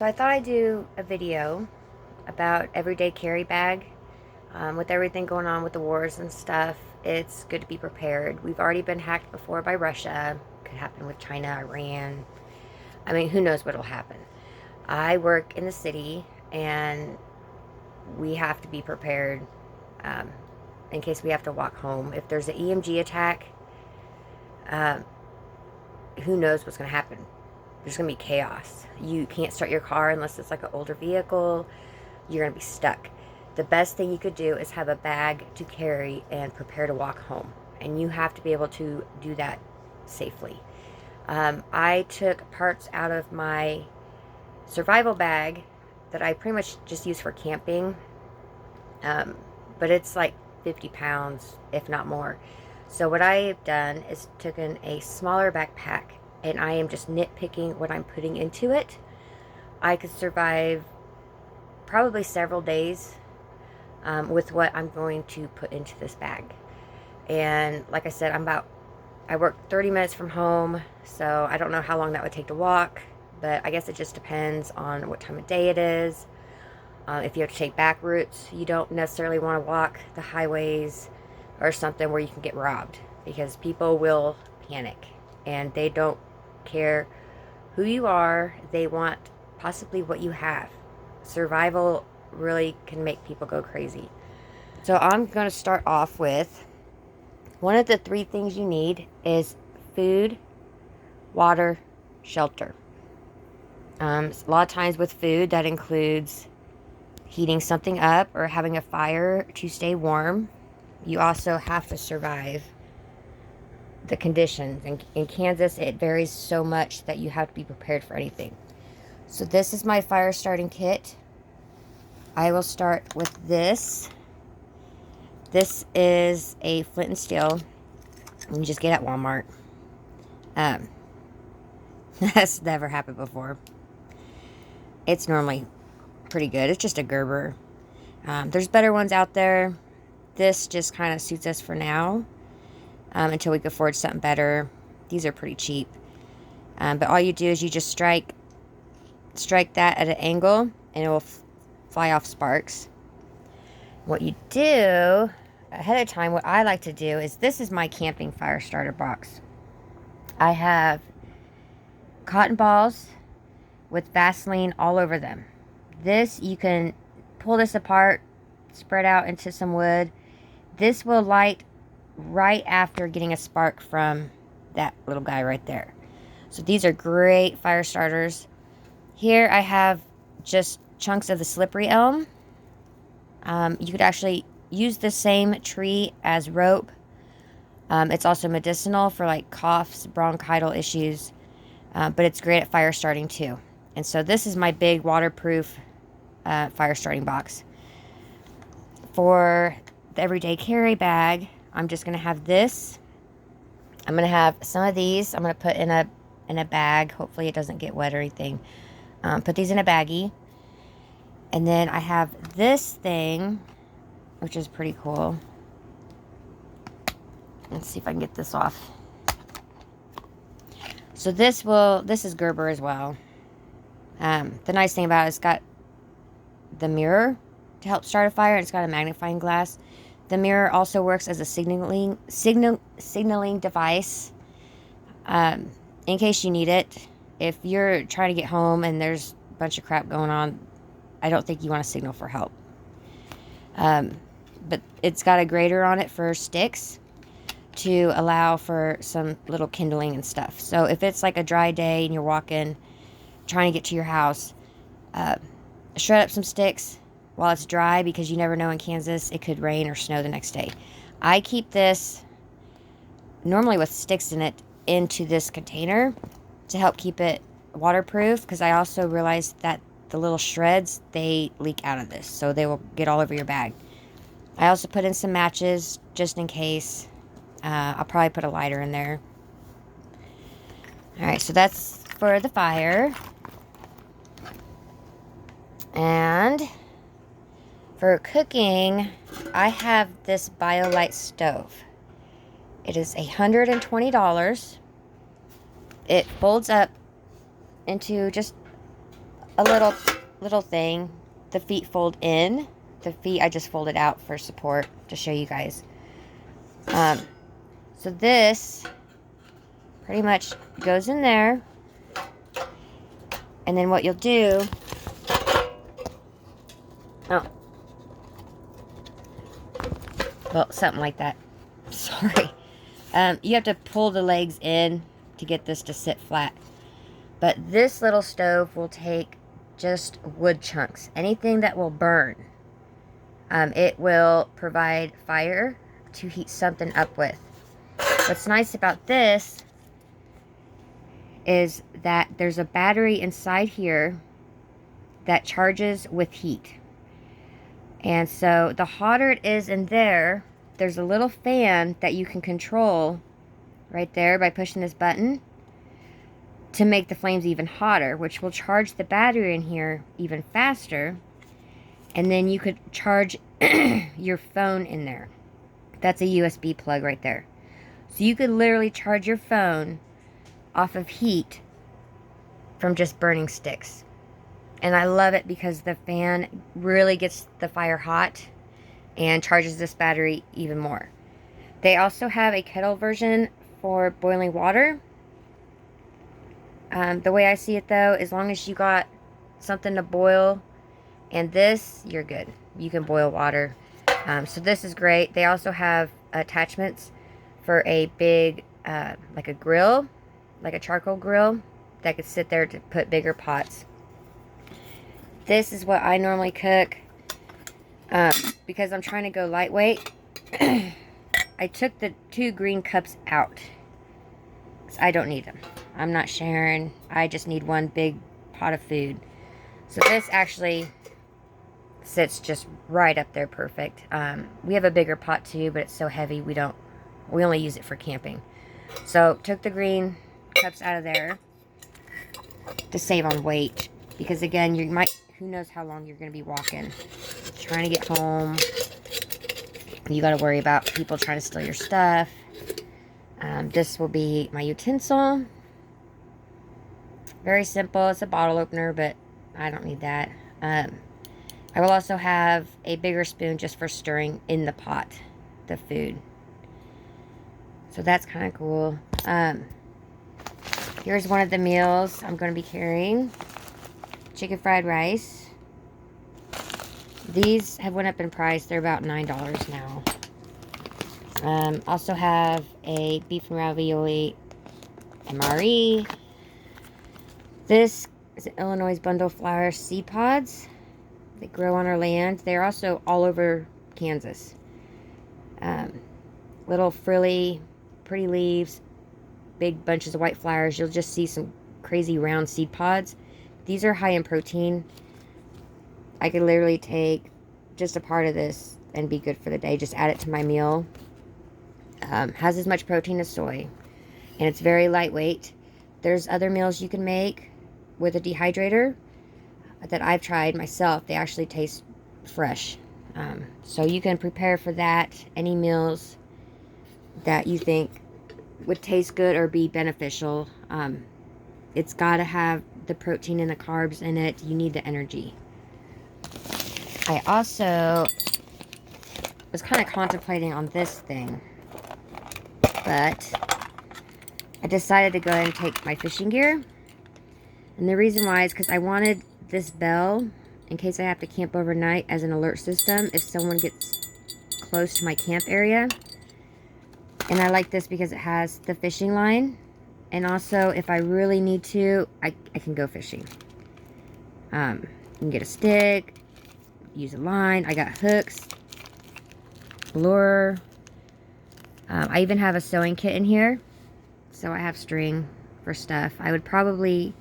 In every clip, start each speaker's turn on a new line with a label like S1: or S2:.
S1: So I thought I'd do a video about everyday carry bag. With everything going on with the wars and stuff, it's good to be prepared. We've already been hacked before by Russia. Could happen with China, Iran. I mean, who knows what'll happen. I work in the city, and we have to be prepared um, in case we have to walk home. If there's an EMG attack, uh, who knows what's going to happen. There's going to be chaos. You can't start your car unless it's like an older vehicle. You're going to be stuck. The best thing you could do is have a bag to carry and prepare to walk home. And you have to be able to do that safely. I took parts out of my survival bag that I pretty much just use for camping. But it's like 50 pounds, if not more. So what I've done is taken a smaller backpack, and I am just nitpicking what I'm putting into it. I could survive probably several days with what I'm going to put into this bag. And like I said, I work 30 minutes from home, so I don't know how long that would take to walk, but I guess it just depends on what time of day it is. If you have to take back routes, you don't necessarily want to walk the highways or something where you can get robbed, because people will panic and they don't care who you are. They want possibly what you have. Survival really can make people go crazy. So I'm going to start off with one of the three things you need is food, water, shelter. A lot of times with food, that includes heating something up or having a fire to stay warm. You also have to survive the conditions. In Kansas, it varies so much that you have to be prepared for anything. So this is my fire starting kit. I will start with this. This is a flint and steel. You just get at Walmart. That's never happened before. It's normally pretty good. It's just a Gerber. There's better ones out there. This just kind of suits us for now, until we can afford something better. These are pretty cheap. But all you do is you just strike that at an angle, and it will fly off sparks. What you do ahead of time, what I like to do is, this is my camping fire starter box. I have cotton balls with Vaseline all over them. This, you can pull this apart, spread out into some wood. This will light right after getting a spark from that little guy right there. So these are great fire starters. Here I have just chunks of the slippery elm. You could actually use the same tree as rope. It's also medicinal for like coughs, bronchial issues, but it's great at fire starting too. And so this is my big waterproof fire starting box. For the everyday carry bag, I'm just going to have this. I'm going to have some of these. I'm going to put in a bag. Hopefully it doesn't get wet or anything. Put these in a baggie. And then I have this thing, which is pretty cool. Let's see if I can get this off. So this is Gerber as well. The nice thing about it, it's got the mirror to help start a fire, and it's got a magnifying glass. The mirror also works as a signaling device, in case you need it. If you're trying to get home and there's a bunch of crap going on, I don't think you want to signal for help. But it's got a grater on it for sticks to allow for some little kindling and stuff. So if it's like a dry day and you're walking, trying to get to your house, shred up some sticks while it's dry, because you never know, in Kansas it could rain or snow the next day. I keep this, normally with sticks in it, into this container to help keep it waterproof, because I also realized that the little shreds, they leak out of this, so they will get all over your bag. I also put in some matches just in case. I'll probably put a lighter in there. Alright, so that's for the fire. And for cooking, I have this BioLite stove. It is $120. It folds up into just a little thing. The feet fold in. The feet I just folded out for support to show you guys. So this pretty much goes in there. And then what you'll do, well, something like that. Sorry. You have to pull the legs in to get this to sit flat. But this little stove will take just wood chunks. Anything that will burn. It will provide fire to heat something up with. What's nice about this is that there's a battery inside here that charges with heat. And so the hotter it is in there, there's a little fan that you can control right there by pushing this button to make the flames even hotter, which will charge the battery in here even faster. And then you could charge your phone in there. That's a USB plug right there. So you could literally charge your phone off of heat from just burning sticks. And I love it because the fan really gets the fire hot and charges this battery even more. They also have a kettle version for boiling water. The way I see it though, as long as you got something to boil and this, you're good. You can boil water. So this is great. They also have attachments for a big, like a grill, like a charcoal grill that could sit there to put bigger pots. This is what I normally cook because I'm trying to go lightweight. I took the 2 green cups out. I don't need them. I'm not sharing. I just need one big pot of food. So this actually sits just right up there perfect. We have a bigger pot too, but it's so heavy we only use it for camping. So took the green cups out of there to save on weight, because again, who knows how long you're going to be walking, trying to get home. You got to worry about people trying to steal your stuff. This will be my utensil. Very simple. It's a bottle opener, but I don't need that. I will also have a bigger spoon just for stirring in the pot, the food. So that's kind of cool. Here's one of the meals I'm going to be carrying. Chicken fried rice. These have went up in price. They're about $9 now. Also have a beef and ravioli MRE. This is an Illinois bundle flower seed pods. They grow on our land. They're also all over Kansas. Little frilly, pretty leaves, big bunches of white flowers. You'll just see some crazy round seed pods. These are high in protein. I could literally take just a part of this and be good for the day. Just add it to my meal. Has as much protein as soy. And it's very lightweight. There's other meals you can make with a dehydrator that I've tried myself. They actually taste fresh. So you can prepare for that. Any meals that you think would taste good or be beneficial. It's got to have the protein and the carbs in it. You need the energy. I also was kind of contemplating on this thing, but I decided to go ahead and take my fishing gear. And the reason why is because I wanted this bell in case I have to camp overnight as an alert system if someone gets close to my camp area. And I like this because it has the fishing line. And also, if I really need to, I can go fishing. You can get a stick, use a line. I got hooks, lure. I even have a sewing kit in here. So I have string for stuff. I would probably,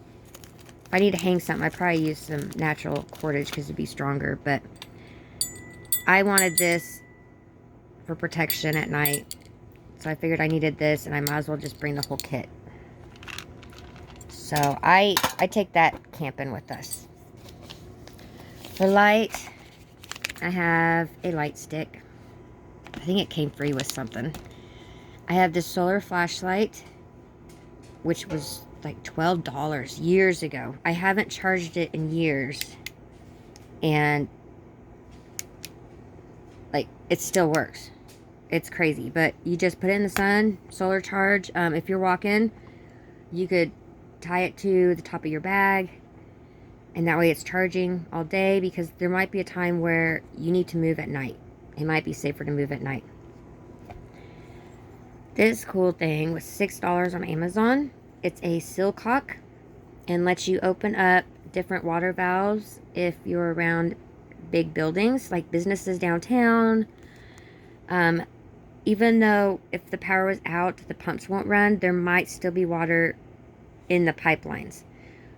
S1: if I need to hang something, I'd probably use some natural cordage because it'd be stronger. But I wanted this for protection at night. So I figured I needed this, and I might as well just bring the whole kit. So I take that camping with us. For light, I have a light stick. I think it came free with something. I have this solar flashlight, which was like $12 years ago. I haven't charged it in years, and like it still works. It's crazy, but you just put it in the sun, solar charge. If you're walking, you could tie it to the top of your bag, and that way it's charging all day, because there might be a time where you need to move at night. It might be safer to move at night. This cool thing was $6 on Amazon. It's a silcock and lets you open up different water valves if you're around big buildings, like businesses downtown. Even though if the power was out, the pumps won't run, there might still be water in the pipelines.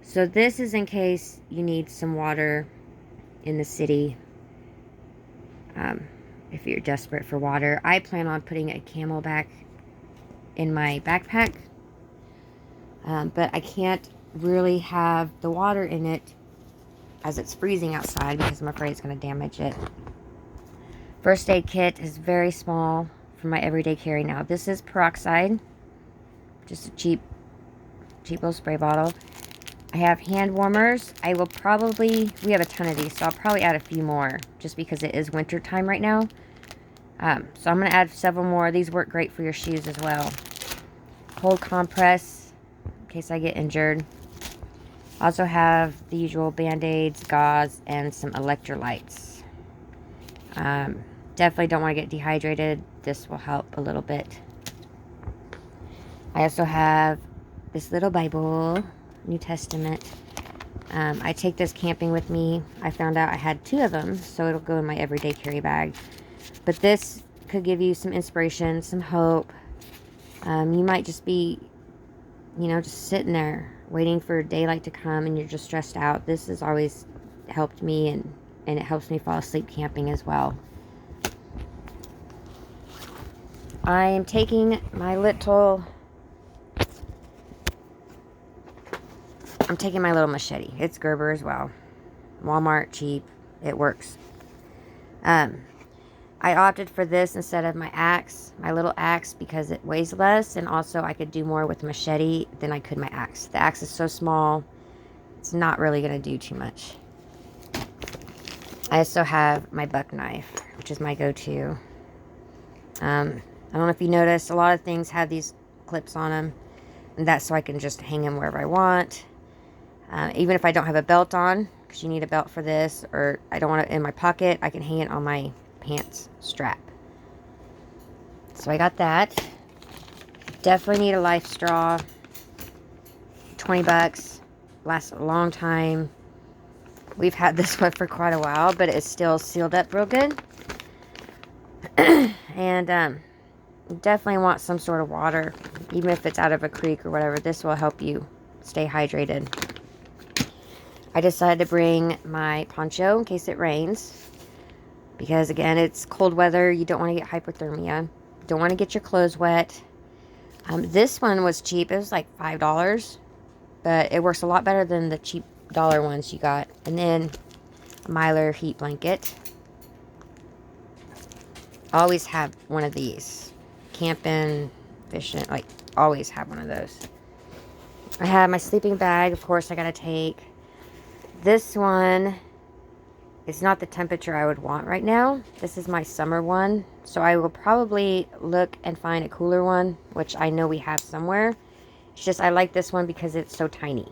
S1: So this is in case you need some water in the city. If you're desperate for water. I plan on putting a Camelback in my backpack. But I can't really have the water in it as it's freezing outside, because I'm afraid it's going to damage it. First aid kit is very small for my everyday carry now. This is peroxide. Just a cheap little spray bottle. I have hand warmers. We have a ton of these, so I'll probably add a few more just because it is winter time right now. So I'm going to add several more. These work great for your shoes as well. Cold compress in case I get injured. I also have the usual band-aids, gauze, and some electrolytes. Definitely don't want to get dehydrated. This will help a little bit. I also have this little Bible, New Testament. I take this camping with me. I found out I had 2 of them, so it'll go in my everyday carry bag. But this could give you some inspiration, some hope. You might just be, just sitting there waiting for daylight to come and you're just stressed out. This has always helped me, and it helps me fall asleep camping as well. I am taking my little machete. It's Gerber as well. Walmart, cheap. It works. I opted for this instead of my little axe, because it weighs less, and also I could do more with the machete than I could my axe. The axe is so small, it's not really going to do too much. I also have my buck knife, which is my go-to. I don't know if you noticed, a lot of things have these clips on them, and that's so I can just hang them wherever I want. Even if I don't have a belt on, because you need a belt for this, or I don't want it in my pocket, I can hang it on my pants strap. So I got that. Definitely need a life straw. $20. Lasts a long time. We've had this one for quite a while, but it's still sealed up real good. And definitely want some sort of water, even if it's out of a creek or whatever. This will help you stay hydrated. I decided to bring my poncho in case it rains, because again, it's cold weather. You don't want to get hypothermia. Don't want to get your clothes wet. This one was cheap. It was like $5, but it works a lot better than the cheap dollar ones you got. And then a Mylar heat blanket. Always have one of these. Camping, fishing, like always have one of those. I have my sleeping bag, of course, I gotta take. This one is not the temperature I would want right now. This is my summer one. So I will probably look and find a cooler one, which I know we have somewhere. It's just I like this one because it's so tiny.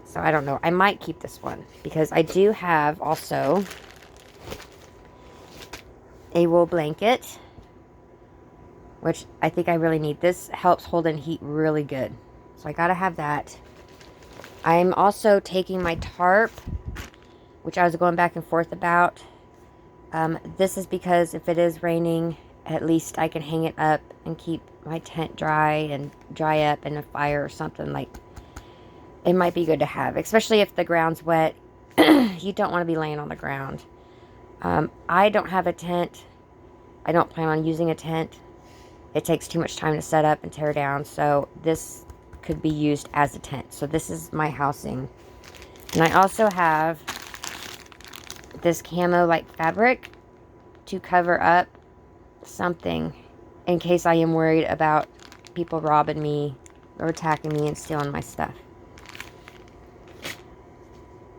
S1: So I don't know. I might keep this one because I do have also a wool blanket, which I think I really need. This helps hold in heat really good. So I gotta have that. I'm also taking my tarp, which I was going back and forth about. This is because if it is raining, at least I can hang it up and keep my tent dry and dry up in a fire or something. Like, it might be good to have, especially if the ground's wet. You don't want to be laying on the ground. I don't have a tent. I don't plan on using a tent. It takes too much time to set up and tear down, so this could be used as a tent. So this is my housing. And I also have this camo-like fabric to cover up something in case I am worried about people robbing me or attacking me and stealing my stuff.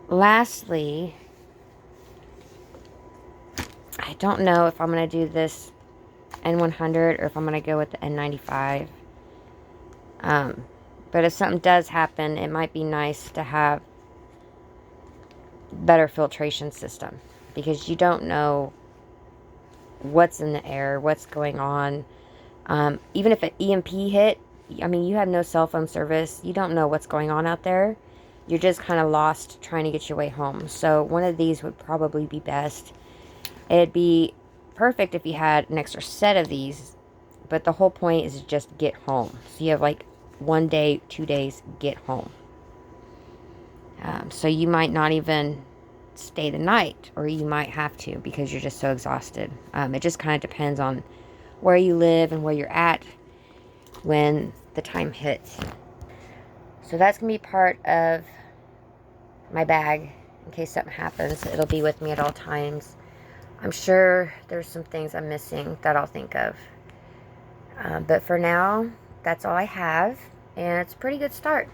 S1: Lastly, I don't know if I'm going to do this N100 or if I'm going to go with the N95. But if something does happen, it might be nice to have better filtration system, because you don't know what's in the air, what's going on. Even if an EMP hit, I mean, you have no cell phone service. You don't know what's going on out there. You're just kind of lost trying to get your way home. So one of these would probably be best. It'd be perfect if you had an extra set of these, but the whole point is to just get home. So you have like 1 day, 2 days, get home. So you might not even stay the night, or you might have to because you're just so exhausted. It just kind of depends on where you live and where you're at when the time hits. So that's going to be part of my bag in case something happens. It'll be with me at all times. I'm sure there's some things I'm missing that I'll think of. But for now, that's all I have. And it's a pretty good start.